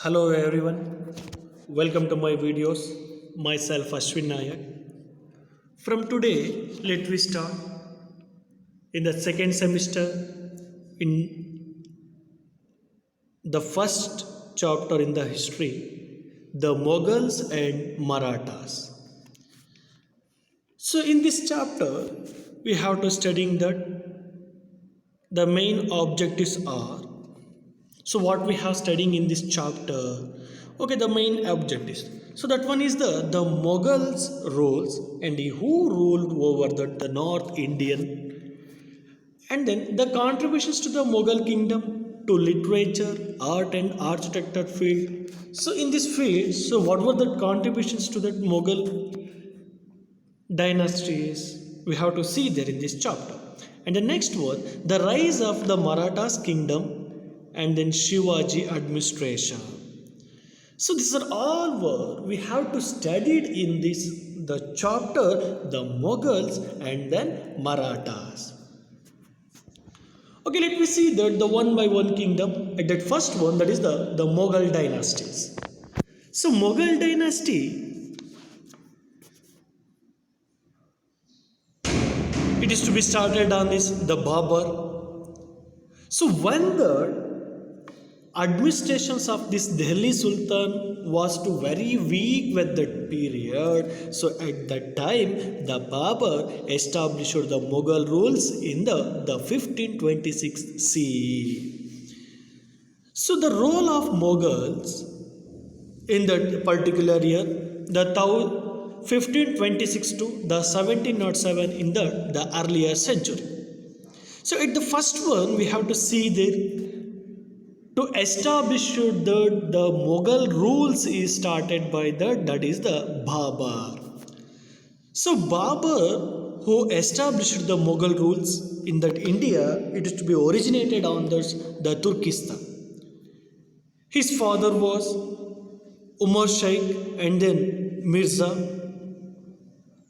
Hello everyone, welcome to my videos. Myself Ashwin Nayak. From today, let we start in the second semester in the first chapter in the history, the Moghals and Marathas. So in this chapter, we have to studying that the main objectives are. So what we have studying in this chapter, okay, the main objectives. So that one is the Mughals rules and who ruled over the North Indian, and then the contributions to the Mughal kingdom to literature, art and architecture field. So in this field, so what were the contributions to that Mughal dynasties? We have to see there in this chapter. And the next one, the rise of the Marathas kingdom and then Shivaji administration. So these are all what we have to study in this the chapter, the Mughals and then Marathas. Okay, let me see that the one by one kingdom. At that first one, that is the Mughal dynasties. So Mughal dynasty, it is to be started on this the Babur. So when the administrations of this Delhi Sultan was too very weak with that period, so at that time the Babur established the Mughal rules in the 1526 CE. So the role of Mughals in that particular year, the 1526 to the 1707 in the earlier century. So at the first one we have to see there, to establish the Mughal rules is started by that is the Babur. So Babur, who established the Mughal rules in that India, it is to be originated on the Turkestan. His father was Umar Sheikh and then Mirza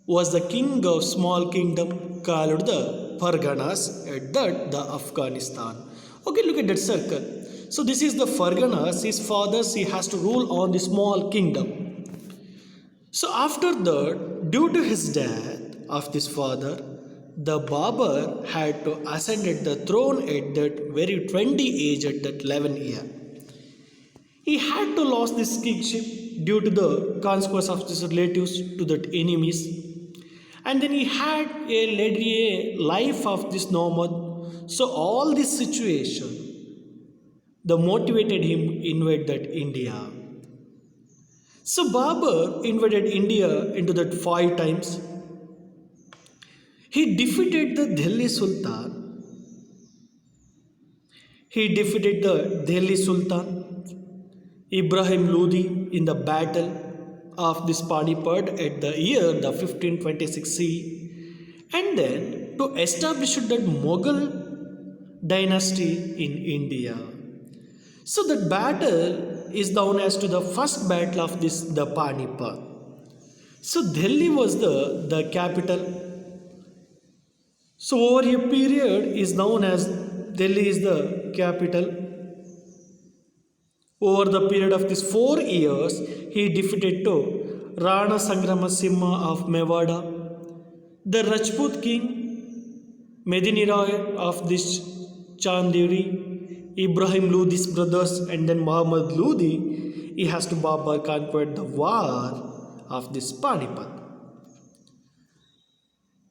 was the king of small kingdom called the Farganas at that the Afghanistan. Okay, look at that circle. So this is the Farganas, his father, he has to rule on the small kingdom. So after that, due to his death of this father, the Babur had to ascend at the throne at that very 20 age, at that 11 year. He had to lose this kingship due to the consequence of his relatives to the enemies. And then he had led a life of this nomad. So all this situation, the motivated him invade that India. So Babur invaded India into that 5 times. He defeated the Delhi Sultan. He defeated the Delhi Sultan Ibrahim Lodi in the battle of this Panipat at the year the 1526 CE, and then to establish that Mughal dynasty in India. So that battle is known as to the first battle of this the Panipat. So Delhi was the capital. So over a period is known as Delhi is the capital. Over the period of these 4 years, he defeated to Rana Sangrama Simha of Mewada, the Rajput king Medini Roy of this Chandiri, Ibrahim Lodi's brothers, and then Muhammad Lodi. He has to Babur conquered the war of this Panipat.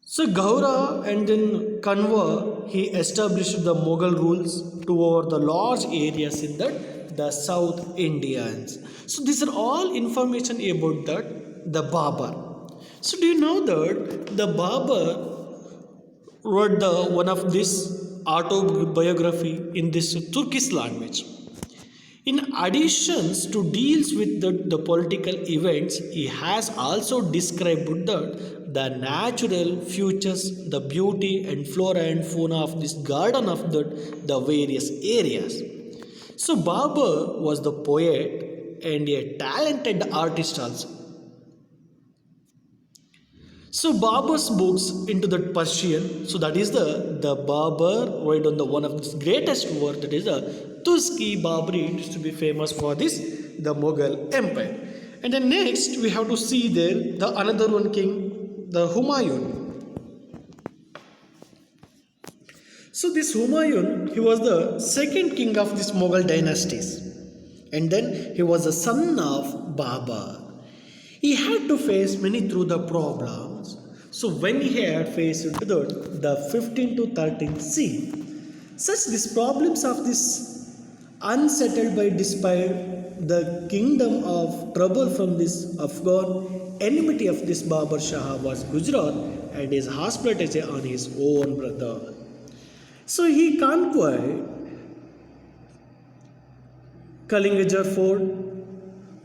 So Gaura and then Kanwa, he established the Mughal rules to over the large areas in the South Indians. So these are all information about that the Babur. So do you know that the Babur wrote the one of this autobiography in this Turkish language. In additions to deals with the political events, he has also described the natural features, the beauty and flora and fauna of this garden of the various areas. So Babur was the poet and a talented artist also. So Babur's books into the Persian, so that is the Babur wrote on the one of the greatest work, that is the Tuski Babri, it is to be famous for this the Mughal Empire. And then next we have to see there the another one king, the Humayun. So this Humayun, he was the second king of this Mughal dynasties. And then he was the son of Babur. He had to face many through the problems. So when he had faced the 15 to 13 C, such these problems of this unsettled by despite the kingdom of trouble from this Afghan enmity of this Babur Shah was Gujarat and his hospitality on his own brother. So he conquered Kalingajar Fort,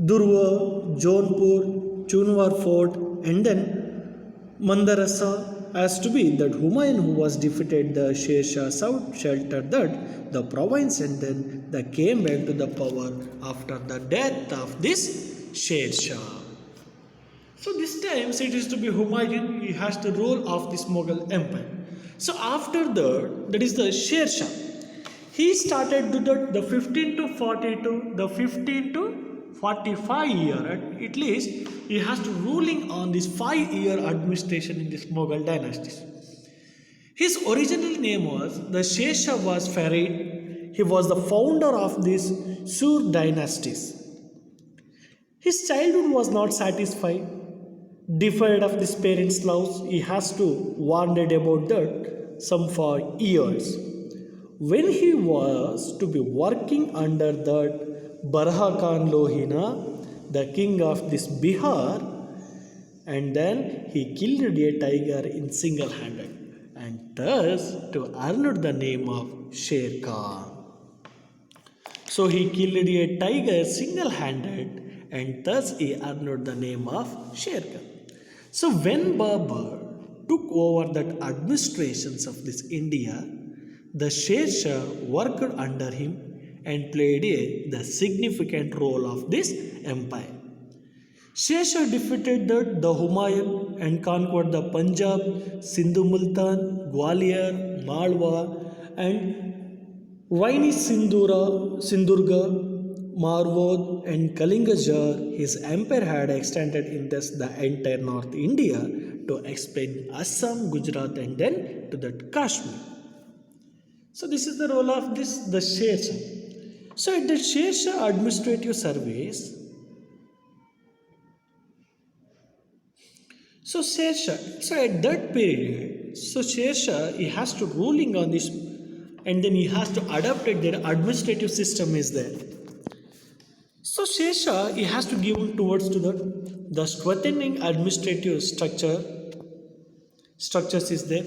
Durwa, Jaunpur, Chunwar Fort, and then Mandarasa, as to be that Humayun who was defeated the Shesha South sheltered that the province and then they came back to the power after the death of this Shesha. So this time it is to be Humayun, he has the rule of this Mughal Empire. So after that is the Shesha. He started the 15 to 42, the 15 to 45 year. At least he has to ruling on this 5-year administration in this Mughal dynasties. His original name was the Shesha was Farid. He was the founder of this Sur dynasties. His childhood was not satisfied. Defied of his parents' loves, he has to wandered about that some 4 years. When he was to be working under that Barha Khan Lohina, the king of this Bihar, and then he killed a tiger in single-handed and thus to earn the name of Sher Khan. So he killed a tiger single-handed and thus he earned the name of Sher Khan. So when Babur took over that administrations of this India, the Shesha worked under him and played the significant role of this empire. Shesha defeated the Humayun and conquered the Punjab, Sindhu Multan, Gwalior, Malwa and Vaini Sindurga, Marwad and Kalingajar. His empire had extended in this the entire North India to explain Assam, Gujarat and then to the Kashmir. So this is the role of the Shesha. So at the Shesha administrative service, so at that period, so Shesha he has to ruling on this and then he has to adapt it, their administrative system is there. So Shesha he has to give towards to the strengthening administrative structures is there.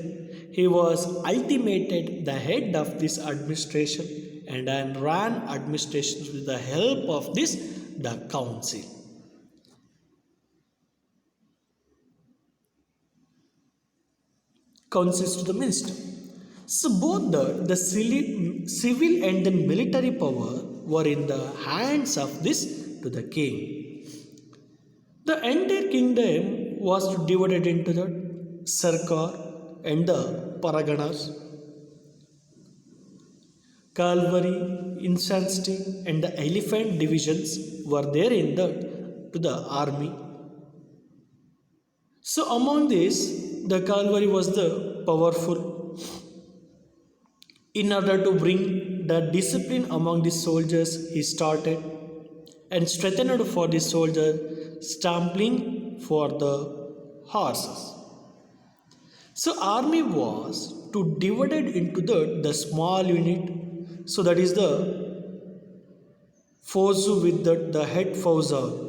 He was ultimated the head of this administration and then ran administration with the help of the council. Councils to the minister. So both the civil and the military power were in the hands of to the king. The entire kingdom was divided into the Sarkar and the Paraganas, cavalry, infantry, and the elephant divisions were there in the army. So among this, the cavalry was the powerful. In order to bring the discipline among the soldiers, he started and strengthened for the soldier, stamping for the horses. So army was to divided into the small unit. So that is the Fauzu with the head Fauzudar.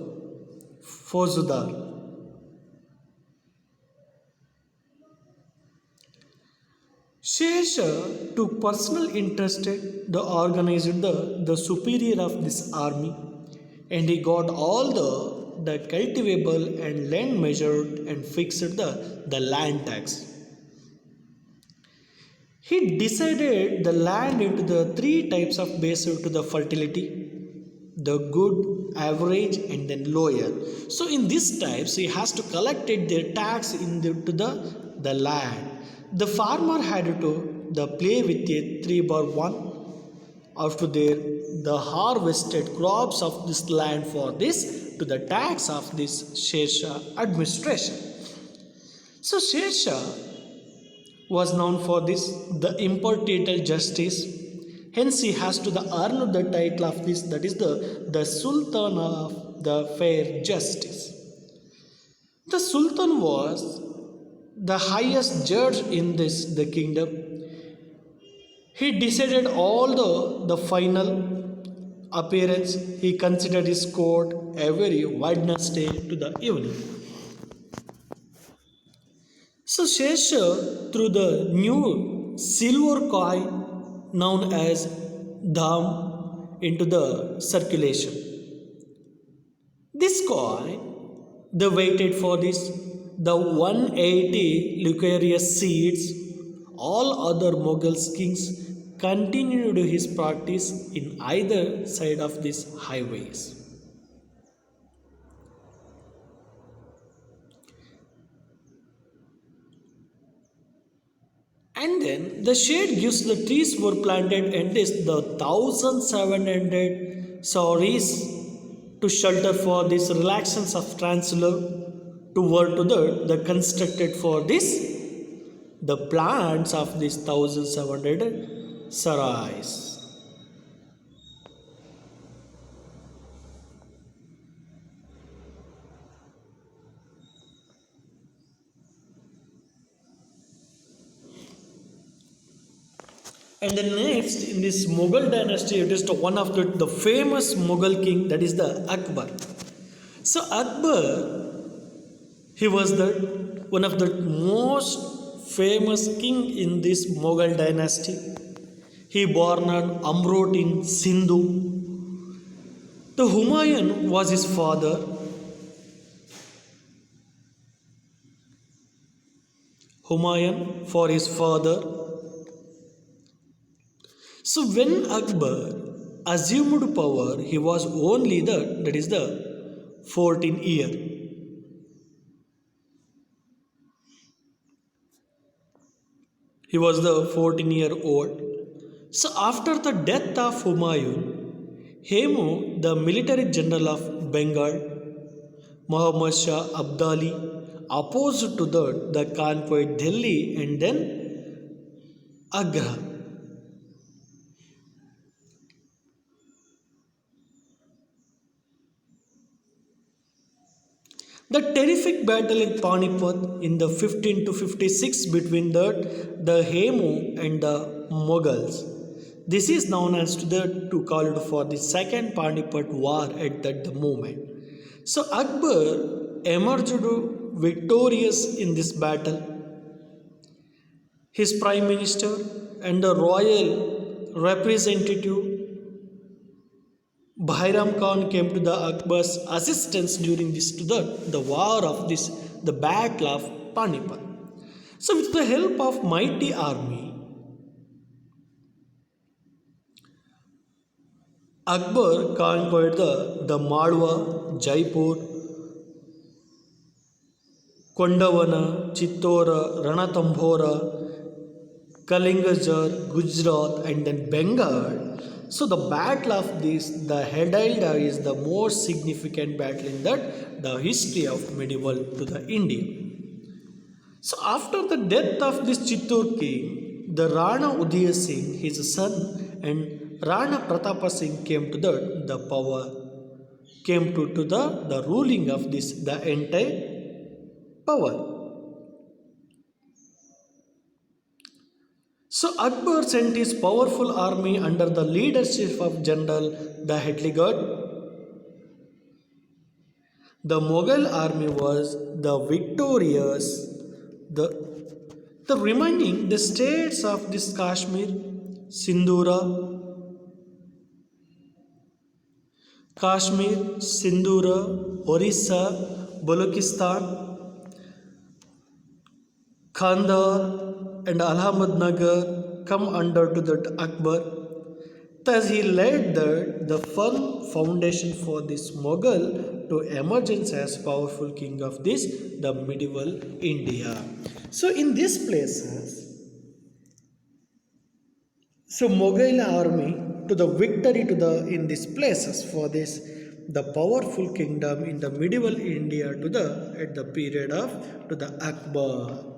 Shesha took personal interest in the organized the superior of this army and he got all the cultivable and land measured and fixed the land tax. He decided the land into the 3 types of based to the fertility, the good, average and then lower. So in these types he has to collect their tax to the land. The farmer had to play with a 3/1 after their the harvested crops of this land for this to the tax of this Shesha administration. So Shesha was known for this the impartial justice. Hence he has to the earn the title of this, that is the Sultan of the fair justice. The Sultan was the highest judge in this the kingdom. He decided all the final appearance. He considered his court every Wednesday to the evening. So Shesha, through the new silver coin known as dham into the circulation. This coin, they waited for this, the 180 lucarious seeds. All other Mughal kings continued his practice in either side of these highways. And then the shade gives the trees were planted and this the 1700 saris to shelter for this relaxance of Chancellor to work to the constructed for this the plants of this 1700 sarais. And then next in this Mughal dynasty, it is one of the famous Mughal king, that is the Akbar. So Akbar, he was the one of the most famous king in this Mughal dynasty. He born on Amrot in Sindhu. The Humayun was his father. Humayun for his father. So when Akbar assumed power, he was only that is the 14 year. He was the 14-year-old. So after the death of Humayun, Hemu, the military general of Bengal, Muhammad Shah Abdali, opposed to the conquered Delhi and then Agra. The terrific battle in Panipat in the 15 to 56 between the Hemu and the Mughals. This is known as to call it for the second Panipat war at the moment. So Akbar emerged victorious in this battle. His prime minister and the royal representative Bhairam Khan came to the Akbar's assistance during this the war of this the battle of Panipat. So with the help of mighty army, Akbar conquered the Malwa, Jaipur, Kondavana, Chittora, Ranatambora, Kalingajar, Gujarat, and then Bengal. So the battle of this, the Hedilda, is the most significant battle in the history of medieval to the India. So after the death of this Chittor king, the Rana Udaya Singh, his son, and Rana Pratapa Singh came to the power, came to the ruling of this, the entire power. So Akbar sent his powerful army under the leadership of General the Hetligard. The Mughal army was the victorious, the remaining the states of this Kashmir, Sindhura, Orissa, Balochistan, Khandar, and Ahmednagar come under to the Akbar. Thus he laid the firm foundation for this Mughal to emergence as powerful king of this the medieval India. So in these places, so Mughal army to the victory to the in these places for this the powerful kingdom in the medieval India to the at the period of to the Akbar.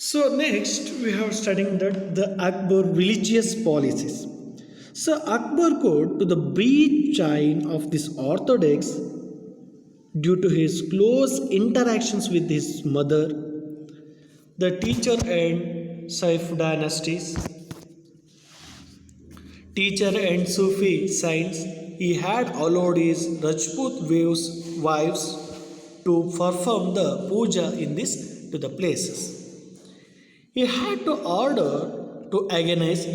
So next we have studying that the Akbar religious policies. So Akbar could to the breed chain of this orthodox due to his close interactions with his mother, the teacher and Saif dynasties, teacher and Sufi saints, he had allowed his Rajput wives to perform the puja in this to the places. He had to order to against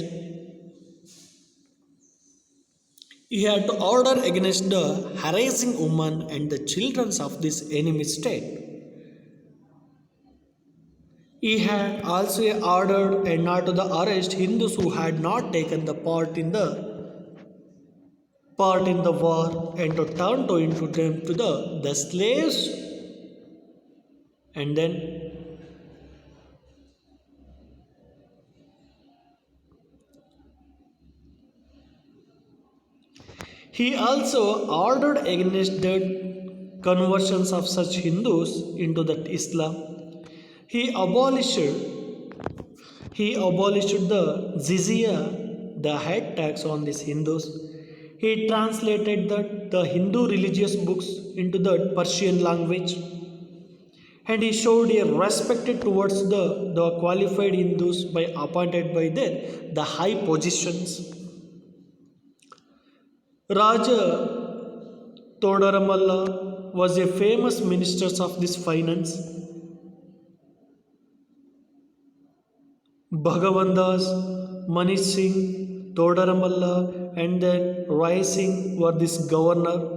he had to order against the harassing women and the children of this enemy state. He had also ordered and not to the arrest Hindus who had not taken the part in the war and to turn to into them to the slaves, and then he also ordered against the conversions of such Hindus into the Islam. He abolished the jizya, the head tax on these Hindus. He translated the Hindu religious books into the Persian language, and he showed a respect towards the qualified Hindus by appointed by the high positions. Raja Todaramalla was a famous minister of this finance. Bhagavandas, Manish Singh, Todaramalla, and then Rai Singh were this governor.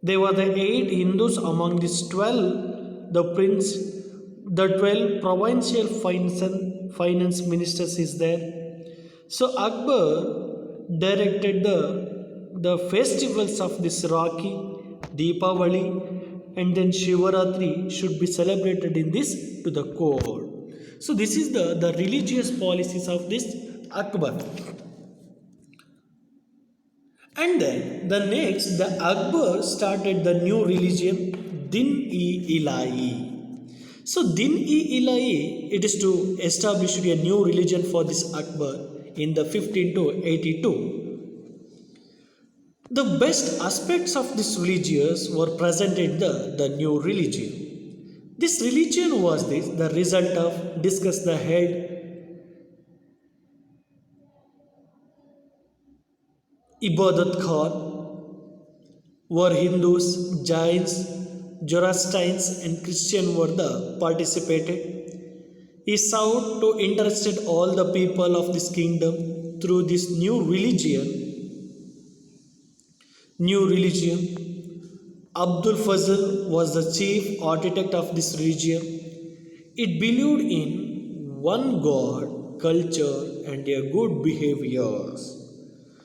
They were the 8 Hindus among these 12. The 12 provincial finance ministers is there. So Akbar directed the festivals of this Rakhi, Deepavali, and then Shivaratri should be celebrated in this to the court. So this is the religious policies of this Akbar. And then the next, the Akbar started the new religion, Din-e-Ilahi. So Din-e-Ilahi, it is to establish a new religion for this Akbar in the 1582. The best aspects of this religious were present in the new religion. This religion was the result of discuss the head Ibadat Khan were Hindus, Jains, Zoroastrians and Christian were the participated. He sought to interest all the people of this kingdom through this new religion. Abdul Fazl was the chief architect of this religion. It believed in one God, culture, and a good behaviors.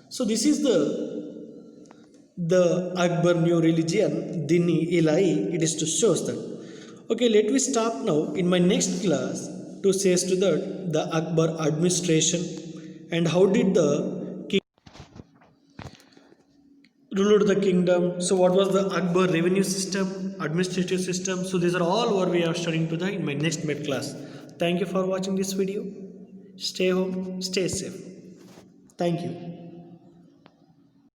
So this is the Akbar new religion, Dini Ilahi. It is to show that. Okay, let me stop now. In my next class, to say to the Akbar administration and how did the ruled the kingdom. So what was the Akbar revenue system, administrative system? So these are all what we are studying today in my next med class. Thank you for watching this video. Stay home, stay safe. Thank you.